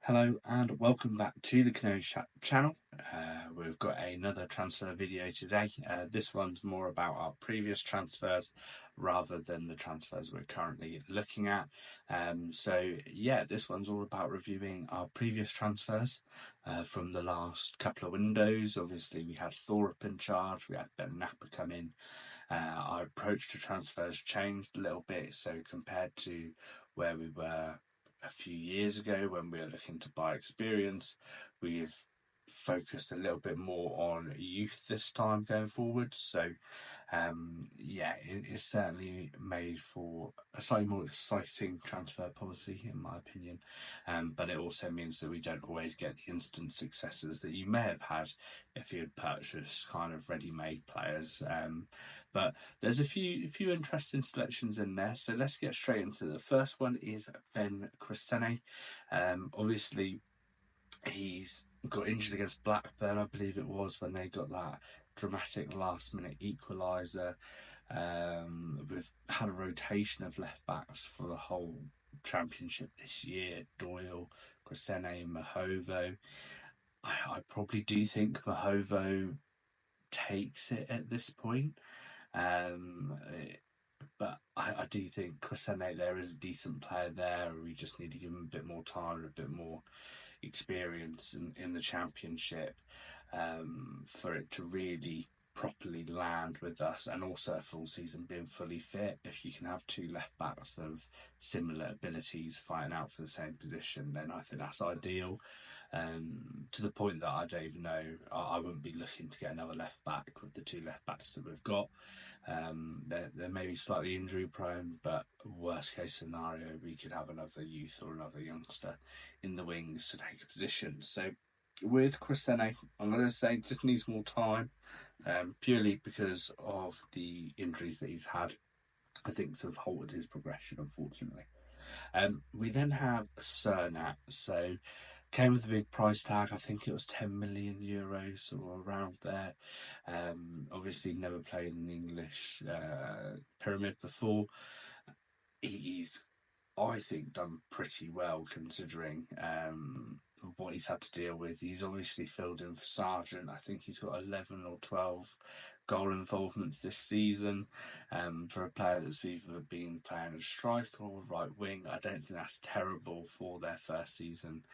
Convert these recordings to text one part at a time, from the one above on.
Hello and welcome back to the Canary channel. We've got another transfer video today. This one's more about our previous transfers rather than the transfers we're currently looking at. This one's all about reviewing our previous transfers from the last couple of windows. Obviously, we had Thorup in charge, we had Ben Napper come in. Our approach to transfers changed a little bit, so compared to where we were a few years ago when we were looking to buy experience, we've focused a little bit more on youth this time going forward. So it's certainly made for a slightly more exciting transfer policy in my opinion, but it also means that we don't always get the instant successes that you may have had if you had purchased kind of ready-made players. But there's a few interesting selections in there, so let's get straight into the first one. Is Ben Chrisene. Obviously he's got injured against Blackburn, I believe it was, when they got that dramatic last-minute equaliser. We've had a rotation of left-backs for the whole championship this year. Doyle, Chrisene, Mahovo. I probably do think Mahovo takes it at this point. But I do think Chrisene there is a decent player there. We just need to give him a bit more time and a bit more experience in the championship for it to really properly land with us, and also a full season being fully fit. If you can have two left backs of similar abilities fighting out for the same position, then I think that's ideal. To the point that I don't even know, I wouldn't be looking to get another left back with the two left backs that we've got. They're maybe slightly injury prone, but worst case scenario, we could have another youth or another youngster in the wings to take a position. So with Chrisene, I'm going to say just needs more time, purely because of the injuries that he's had. I think sort of halted his progression, unfortunately. We then have Cernac. So came with a big price tag. I think it was 10 million euros or around there. Obviously never played in the English pyramid before. He's, I think, done pretty well considering what he's had to deal with. He's obviously filled in for Sargent. I think he's got 11 or 12 goal involvements this season. For a player that's either been playing as striker or right wing, I don't think that's terrible for their first season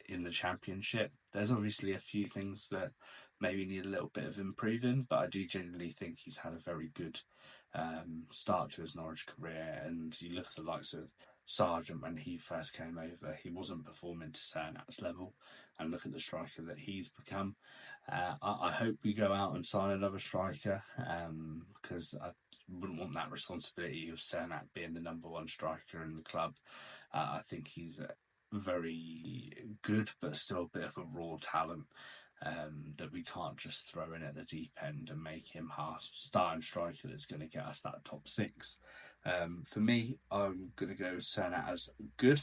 in the championship. There's obviously a few things that maybe need a little bit of improving, but I do generally think he's had a very good start to his Norwich career. And you look at the likes of Sargent when he first came over, he wasn't performing to Cernac's level, and look at the striker that he's become. I hope we go out and sign another striker, because I wouldn't want that responsibility of Cernac being the number one striker in the club. I think he's very good, but still a bit of a raw talent that we can't just throw in at the deep end and make him our starting striker that's going to get us that top six. For me, I'm going to go Cernac as good.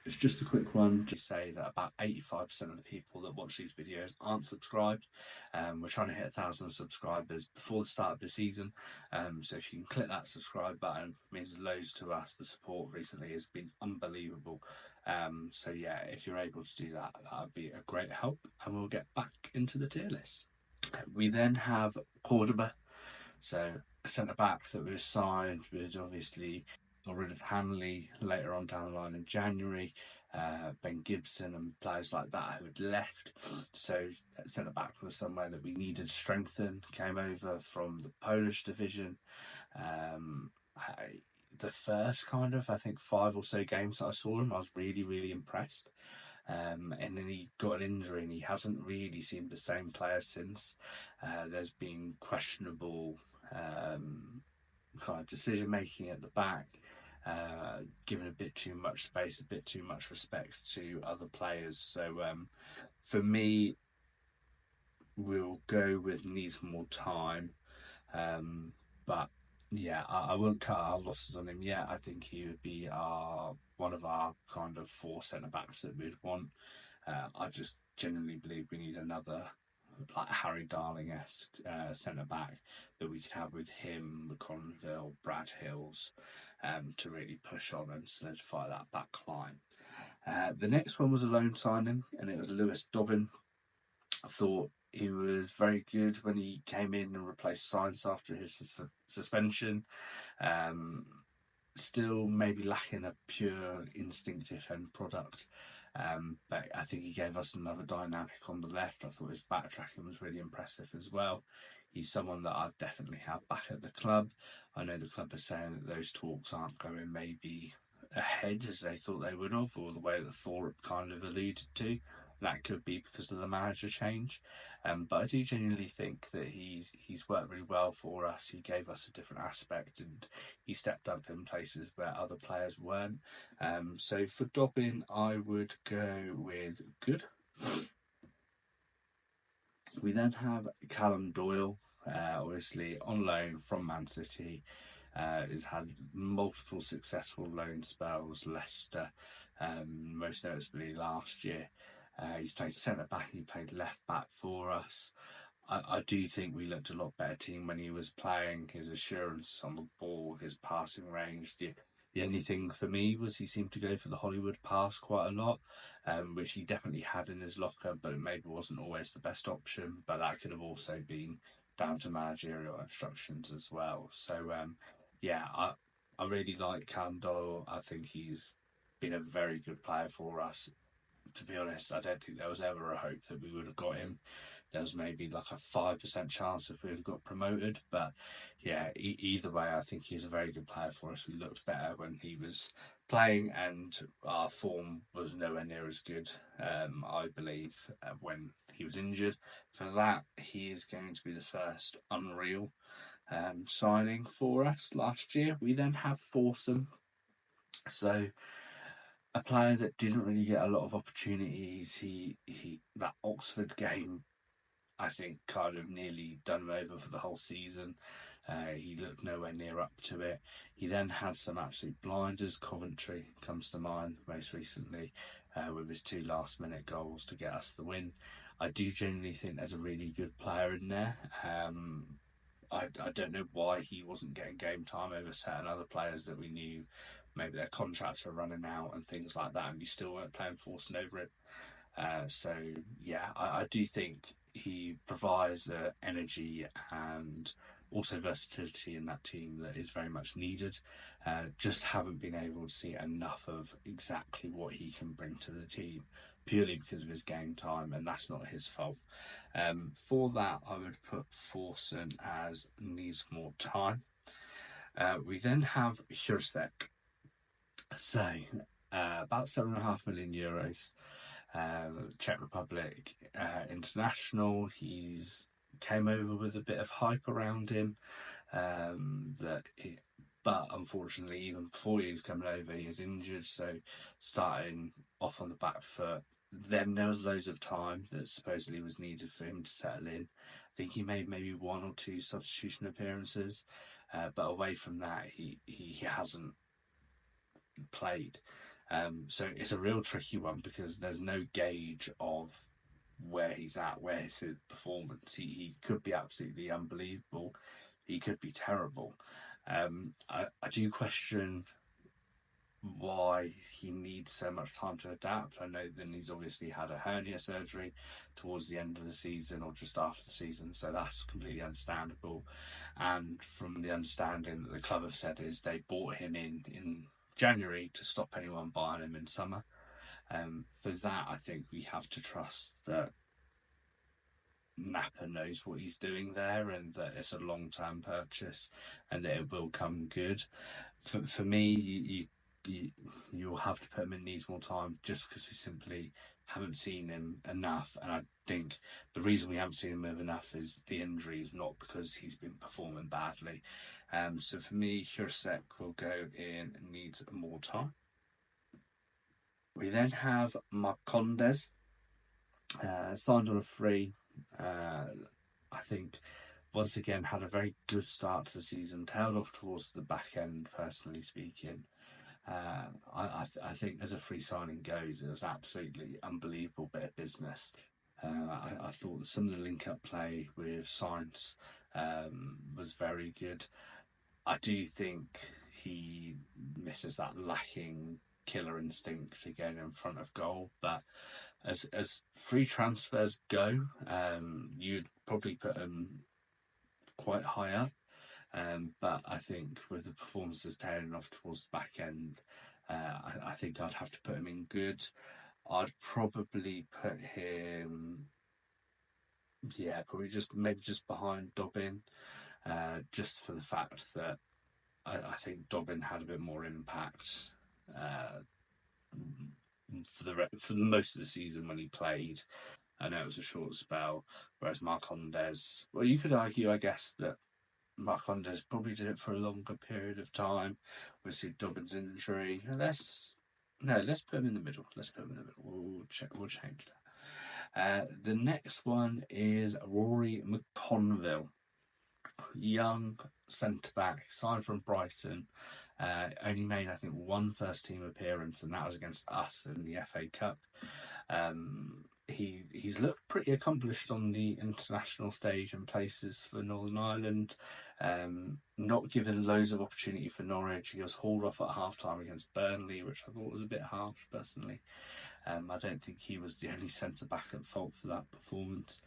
It's just a quick one to say that about 85% of the people that watch these videos aren't subscribed. We're trying to hit 1,000 subscribers before the start of the season. So if you can click that subscribe button, it means loads to us. The support recently has been unbelievable. If you're able to do that, that would be a great help, and we'll get back into the tier list. We then have Cordoba. So a centre-back that was signed with, obviously got rid of Hanley later on down the line in January, Ben Gibson and players like that who had left. So centre-back was somewhere that we needed to strengthen. Came over from the Polish division. The first I think 5 or so games that I saw him, I was really, really impressed. And then he got an injury and he hasn't really seemed the same player since. There's been questionable kind of decision making at the back, giving a bit too much space, a bit too much respect to other players. So for me, we'll go with needs more time. But yeah, I won't cut our losses on him yet. I think he would be one of our kind of 4 centre-backs that we'd want. I just genuinely believe we need another like Harry Darling-esque centre-back that we could have with him, McConville, Brad Hills, to really push on and solidify that back line. The next one was a loan signing, and it was Lewis Dobbin. I thought he was very good when he came in and replaced Science after his suspension. Still maybe lacking a pure instinctive end product. But I think he gave us another dynamic on the left. I thought his backtracking was really impressive as well. He's someone that I'd definitely have back at the club. I know the club are saying that those talks aren't going maybe ahead as they thought they would have, or the way that Thorpe kind of alluded to. That could be because of the manager change. But I do genuinely think that he's worked really well for us. He gave us a different aspect, and he stepped up in places where other players weren't. So for Dobbin, I would go with good. We then have Calum Doyle, obviously on loan from Man City. Has had multiple successful loan spells, Leicester, most noticeably last year. He's played centre back, he played left back for us. I do think we looked a lot better team when he was playing. His assurance on the ball, his passing range. The only thing for me was he seemed to go for the Hollywood pass quite a lot, which he definitely had in his locker, but it maybe wasn't always the best option. But that could have also been down to managerial instructions as well. So, I really like Calum Doyle. I think he's been a very good player for us. To be honest, I don't think there was ever a hope that we would have got him. There was maybe like a 5% chance if we had got promoted. But yeah, either way, I think he's a very good player for us. We looked better when he was playing, and our form was nowhere near as good, I believe, when he was injured. For that, he is going to be the first unreal signing for us last year. We then have Forson. So a player that didn't really get a lot of opportunities. He that Oxford game, I think, kind of nearly done him over for the whole season. He looked nowhere near up to it. He then had some absolute blinders. Coventry comes to mind most recently, with his 2 last-minute goals to get us the win. I do genuinely think there's a really good player in there. I don't know why he wasn't getting game time over certain other players that we knew maybe their contracts were running out and things like that, and we still weren't playing Forson over it. I do think he provides energy and also versatility in that team that is very much needed. Just haven't been able to see enough of exactly what he can bring to the team, purely because of his game time, and that's not his fault. For that, I would put Forson as needs more time. We then have Cernac. So, about €7.5 million. Czech Republic international. He's came over with a bit of hype around him, but unfortunately, even before he was coming over, he was injured. So, starting off on the back foot. Then there was loads of time that supposedly was needed for him to settle in. I think he made maybe 1 or 2 substitution appearances, but away from that, he hasn't played. So it's a real tricky one because there's no gauge of where he's at, where's his performance. He could be absolutely unbelievable. He could be terrible. I do question why he needs so much time to adapt. I know that he's obviously had a hernia surgery towards the end of the season or just after the season, so that's completely understandable. And from the understanding that the club have said is they bought him in January to stop anyone buying him in summer. For that, I think we have to trust that Napa knows what he's doing there and that it's a long-term purchase and that it will come good. For me, you'll have to put him in needs more time just because we simply haven't seen him enough. And I think the reason we haven't seen him enough is the injuries, not because he's been performing badly. So for me, Cernac will go in and needs more time. We then have Marcondes, signed on a free. I think once again had a very good start to the season, tailed off towards the back end, personally speaking. I think as a free signing goes, it was absolutely unbelievable bit of business. I thought some of the link-up play with Science was very good. I do think he misses that lacking killer instinct to get in front of goal. But as free transfers go, you'd probably put him quite high up. But I think with the performances tailing off towards the back end, I think I'd have to put him in good. I'd probably put him, probably just behind Dobbin, just for the fact that I think Dobbin had a bit more impact for the most of the season when he played. I know it was a short spell, whereas Marcondes, well, you could argue, I guess, that Marcondes probably did it for a longer period of time. We'll see Dobbin's injury. Let's put him in the middle. We'll change that. The next one is Rory McConville, young centre back, signed from Brighton. Only made, I think, one first team appearance, and that was against us in the FA Cup. He's looked pretty accomplished on the international stage and places for Northern Ireland. Not given loads of opportunity for Norwich. He was hauled off at half-time against Burnley, which I thought was a bit harsh, personally. I don't think he was the only centre-back at fault for that performance.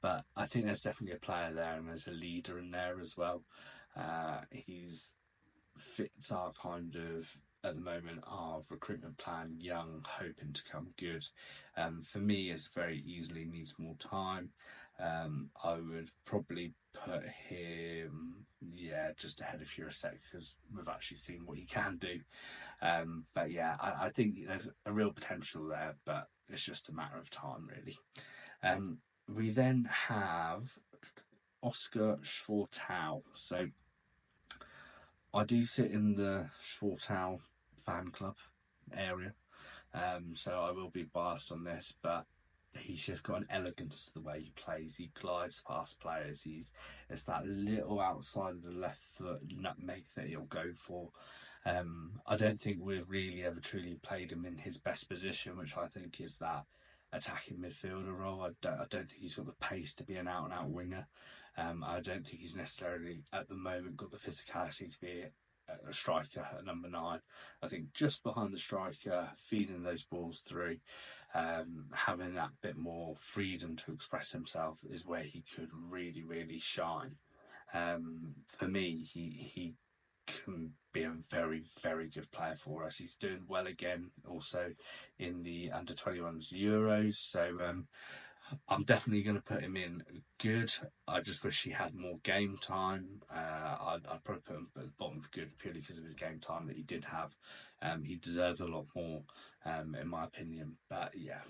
But I think there's definitely a player there, and there's a leader in there as well. He's fits our kind of, at the moment, our recruitment plan, young, hoping to come good. For me, it very easily needs more time. I would probably put him, just ahead of Cernac, because we've actually seen what he can do. But yeah, I think there's a real potential there, but it's just a matter of time, really. We then have Oscar Schwartau. So I do sit in the Schwartau fan club area, so I will be biased on this, but he's just got an elegance to the way he plays. He glides past players. It's that little outside of the left foot nutmeg that he'll go for. I don't think we've really ever truly played him in his best position, which I think is that attacking midfielder role. I don't think he's got the pace to be an out-and-out winger. I don't think he's necessarily, at the moment, got the physicality to be a striker at number 9. I think just behind the striker, feeding those balls through, having that bit more freedom to express himself is where he could really, really shine. For me, he can be a very, very good player for us. He's doing well again, also in the under-21s Euros. So I'm definitely going to put him in good. I just wish he had more game time. I'd probably put him at the bottom of good purely because of his game time that he did have. He deserves a lot more, in my opinion. But yeah,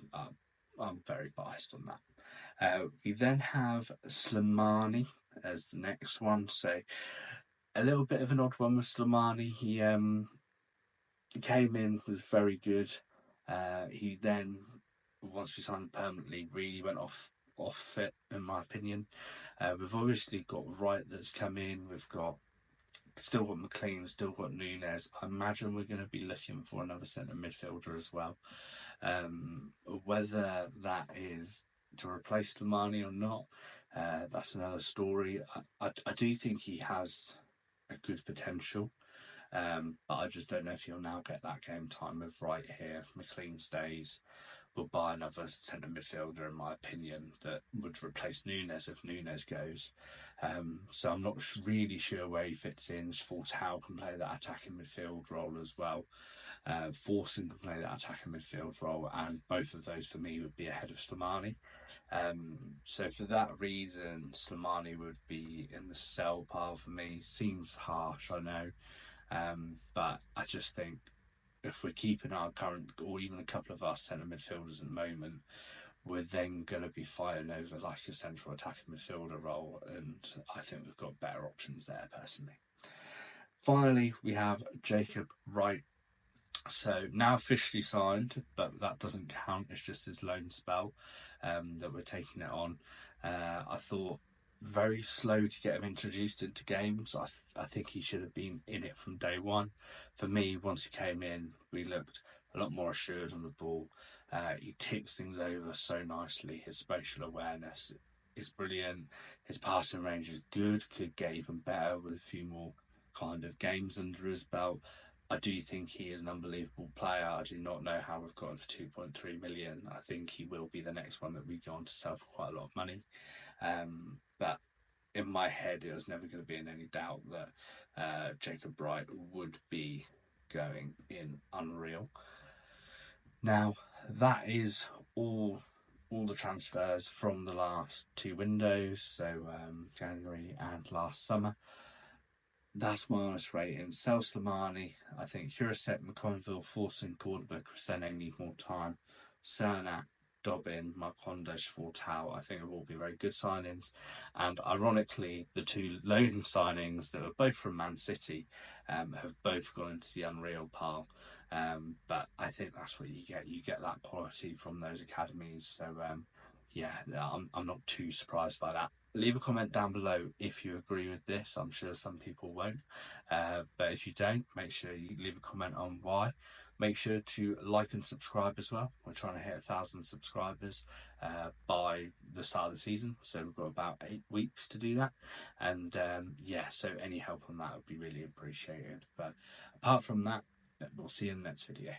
I'm very biased on that. We then have Slammani as the next one. So a little bit of an odd one with Slammani. He came in, was very good. He then, once we signed permanently, really went off it, in my opinion. We've obviously got Wright that's come in. We've still got McLean, still got Nunes. I imagine we're going to be looking for another centre midfielder as well. Whether that is to replace Slammani or not, that's another story. I do think he has a good potential, but I just don't know if he'll now get that game time with Wright here. If McLean stays, we'll buy another centre midfielder, in my opinion, that would replace Nunes if Nunes goes. So I'm not really sure where he fits in. Schwartau can play that attacking midfield role as well. Forson can play that attacking midfield role, and both of those for me would be ahead of Slammani. So for that reason, Slammani would be in the sell pile for me. Seems harsh, I know, but I just think if we're keeping our current, or even a couple of our centre midfielders at the moment, we're then going to be fighting over like a central attacking midfielder role, and I think we've got better options there, personally. Finally, we have Jacob Wright. So now officially signed, but that doesn't count. It's just his loan spell that we're taking it on. I thought very slow to get him introduced into games. I think he should have been in it from day one. For me, once he came in, we looked a lot more assured on the ball. He ticks things over so nicely. His spatial awareness is brilliant. His passing range is good. Could get even better with a few more kind of games under his belt. I do think he is an unbelievable player. I do not know how we've got him for 2.3 million. I think he will be the next one that we go on to sell for quite a lot of money. But in my head, it was never going to be in any doubt that Jacob Wright would be going in unreal. Now, that is all the transfers from the last two windows, so January and last summer. That's my honest rating. Sell Slammani. I think Cernac, McConville, Forson, Cordoba, Chrisene need more time. Cernac, Dobbin, Marcondes, Schwartau, I think have all been very good signings. And ironically, the two loan signings that were both from Man City have both gone into the unreal pile. But I think that's what you get. You get that quality from those academies. So, yeah, I'm not too surprised by that. Leave a comment down below if you agree with this. I'm sure some people won't. But if you don't, make sure you leave a comment on why. Make sure to like and subscribe as well. We're trying to hit 1,000 subscribers by the start of the season. So we've got about 8 weeks to do that. And yeah, so any help on that would be really appreciated. But apart from that, we'll see you in the next video.